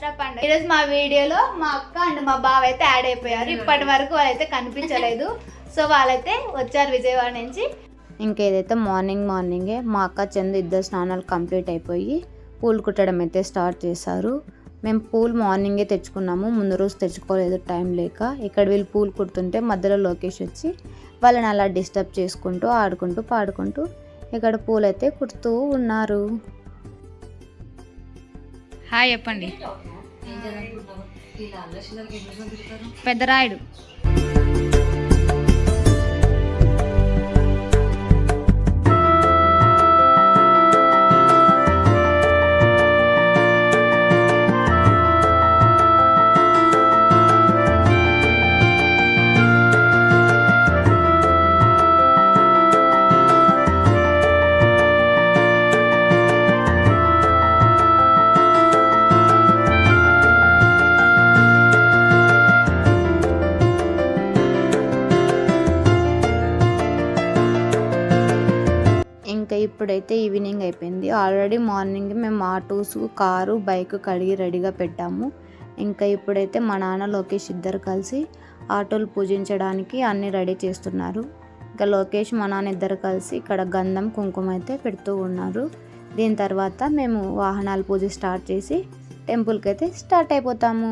దసరా పండుగ. ఈరోజు మా వీడియోలో మా అక్క అండ్ మా బావ అయితే యాడ్ అయిపోయారు. ఇప్పటి వరకు వాళ్ళైతే కనిపించలేదు. సో వాళ్ళైతే వచ్చారు విజయవాడ నుంచి. ఇంకేదైతే మార్నింగే మా అక్క చందు ఇద్దరు స్నానాలు కంప్లీట్ అయిపోయి పూలు కుట్టడం అయితే స్టార్ట్ చేశారు. మేము పూలు మార్నింగే తెచ్చుకున్నాము, ముందు రోజు తెచ్చుకోలేదు టైం లేక. ఇక్కడ వీళ్ళు పూలు కుడుతుంటే మధ్యలో లోకేష్ వచ్చి వాళ్ళని అలా డిస్టర్బ్ చేసుకుంటూ ఆడుకుంటూ పాడుకుంటూ ఇక్కడ పూలు అయితే కుడుతూ ఉన్నారు. హాయ్ చెప్పండి. పెద్దరాయుడు ఇంకా ఇప్పుడైతే ఈవినింగ్ అయిపోయింది. ఆల్రెడీ మార్నింగ్ మేము ఆటోస్, కారు, బైక్ కడిగి రెడీగా పెట్టాము. ఇంకా ఇప్పుడైతే మా నాన్న లోకేష్ ఇద్దరు కలిసి ఆటోలు పూజించడానికి అన్నీ రెడీ చేస్తున్నారు. ఇంకా లోకేష్ మా నాన్న ఇద్దరు కలిసి ఇక్కడ గంధం కుంకుమ అయితే పెడుతూ ఉన్నారు. దీని తర్వాత మేము వాహనాల పూజ స్టార్ట్ చేసి టెంపుల్కి అయితే స్టార్ట్ అయిపోతాము.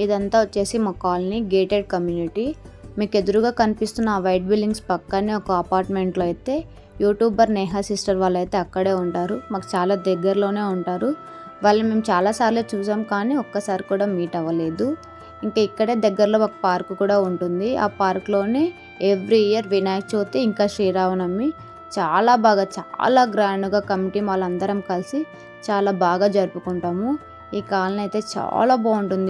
ఇదంతా వచ్చేసి మా కాలనీ గేటెడ్ కమ్యూనిటీ. మీకు ఎదురుగా కనిపిస్తున్న ఆ వైట్ బిల్డింగ్స్ పక్కనే ఒక అపార్ట్మెంట్లో అయితే యూట్యూబర్ నేహా సిస్టర్ వాళ్ళు అయితే అక్కడే ఉంటారు. మాకు చాలా దగ్గరలోనే ఉంటారు. వాళ్ళని మేము చాలాసార్లు చూసాం కానీ ఒక్కసారి కూడా మీట్ అవ్వలేదు. ఇంకా ఇక్కడే దగ్గరలో ఒక పార్క్ కూడా ఉంటుంది. ఆ పార్క్లోనే ఎవ్రీ ఇయర్ వినాయక చవితి ఇంకా శ్రీరామనవమి చాలా గ్రాండ్గా కమిటీ వాళ్ళందరం కలిసి చాలా బాగా జరుపుకుంటాము. ఈ కాలనీ అయితే చాలా బాగుంటుంది.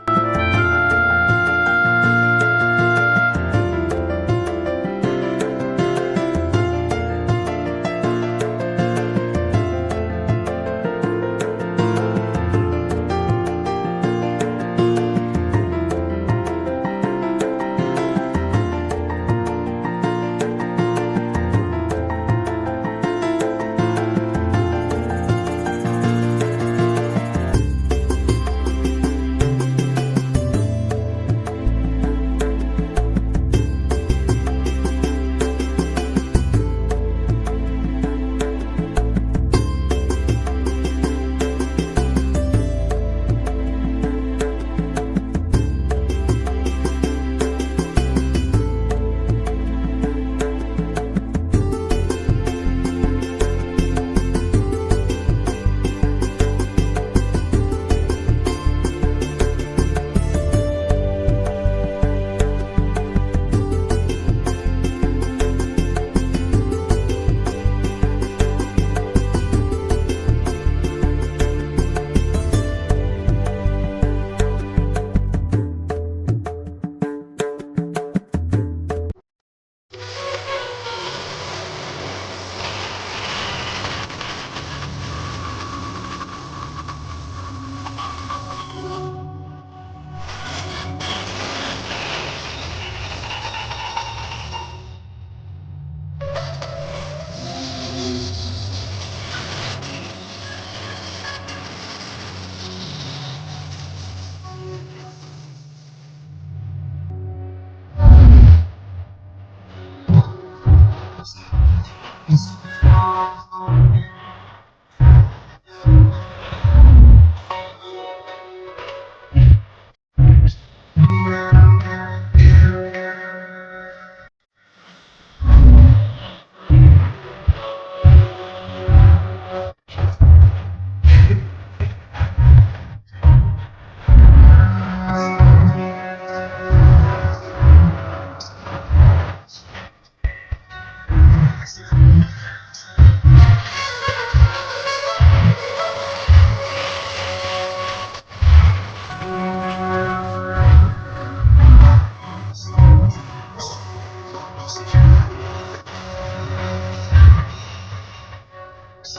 పూజ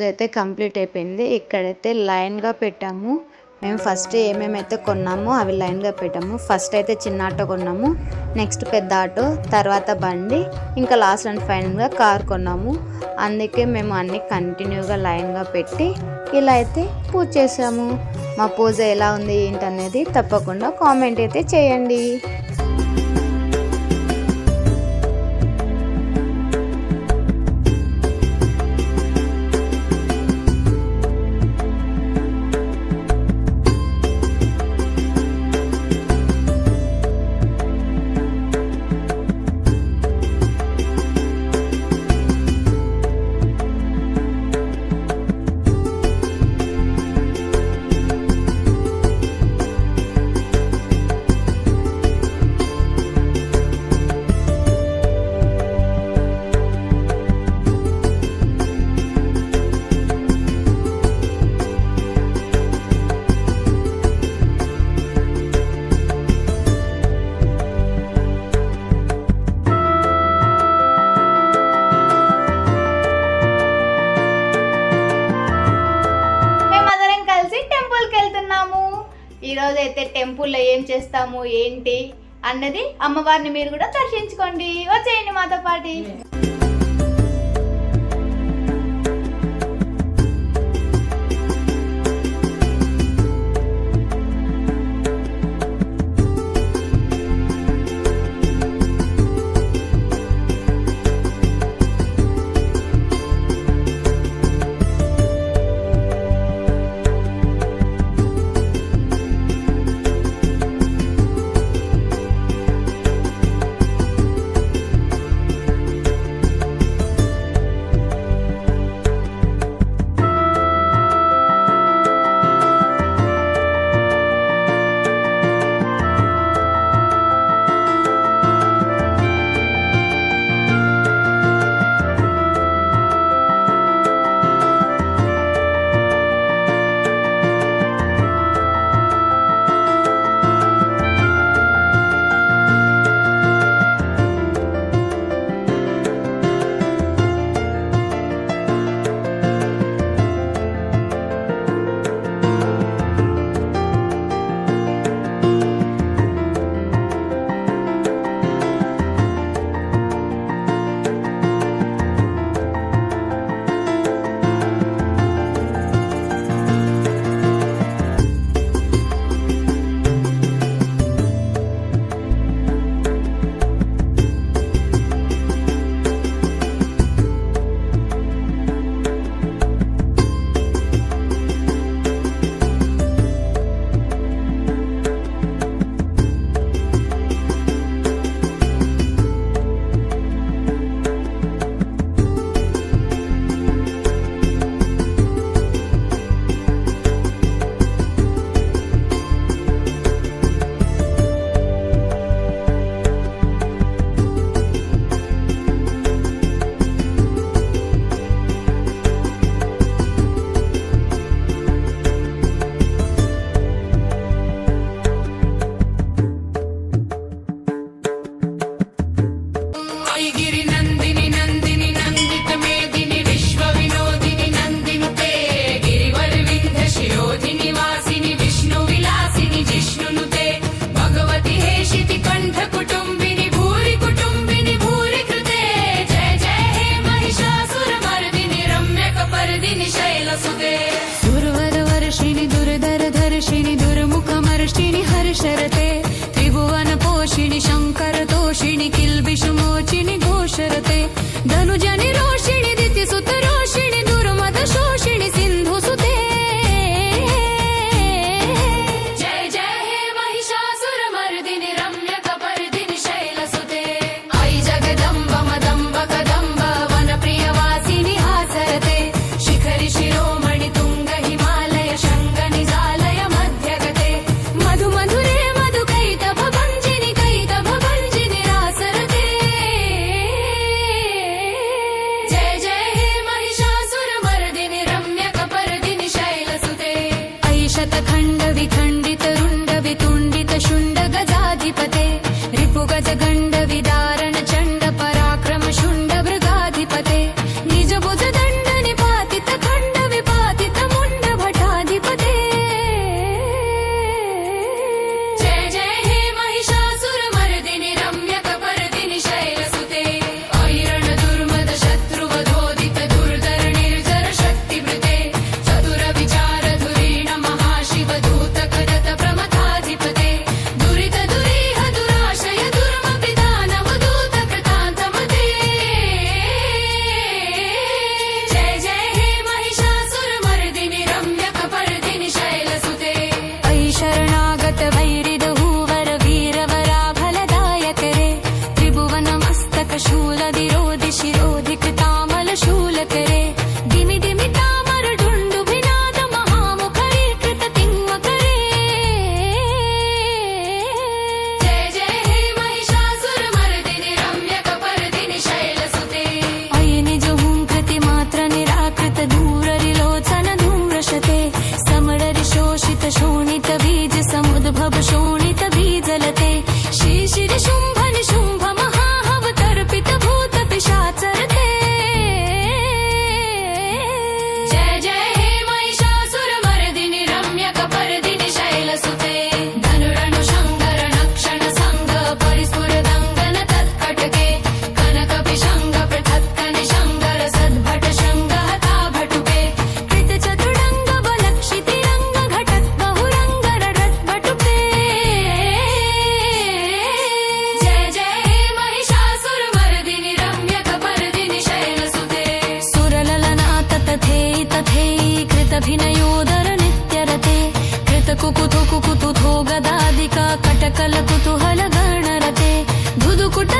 అయితే కంప్లీట్ అయిపోయింది. ఇక్కడైతే లైన్గా పెట్టాము. మేము ఫస్ట్ ఏమేమైతే కొన్నామో అవి లైన్గా పెట్టాము. ఫస్ట్ అయితే చిన్న ఆటో కొన్నాము, నెక్స్ట్ పెద్ద ఆటో, తర్వాత బండి, ఇంకా లాస్ట్ అండ్ ఫైనల్గా కార్ కొన్నాము. అందుకే మేము అన్నీ కంటిన్యూగా లైన్గా పెట్టి ఇలా అయితే పూజ చేసాము. మా పూజ ఎలా ఉంది ఏంటనేది తప్పకుండా కామెంట్ అయితే చేయండి. ఈరోజు అయితే టెంపుల్లో ఏం చేస్తాము ఏంటి అన్నది అమ్మవారిని మీరు కూడా దర్శించుకోండి. వచ్చేయండి మాతో పాటు. ಕುತು ಕುತು ಥೋ ಗದಾದಿಕ ಕಟಕಲ ಕುತೂಹಲ ಗಣರತೆ ಧುದುಕುಟ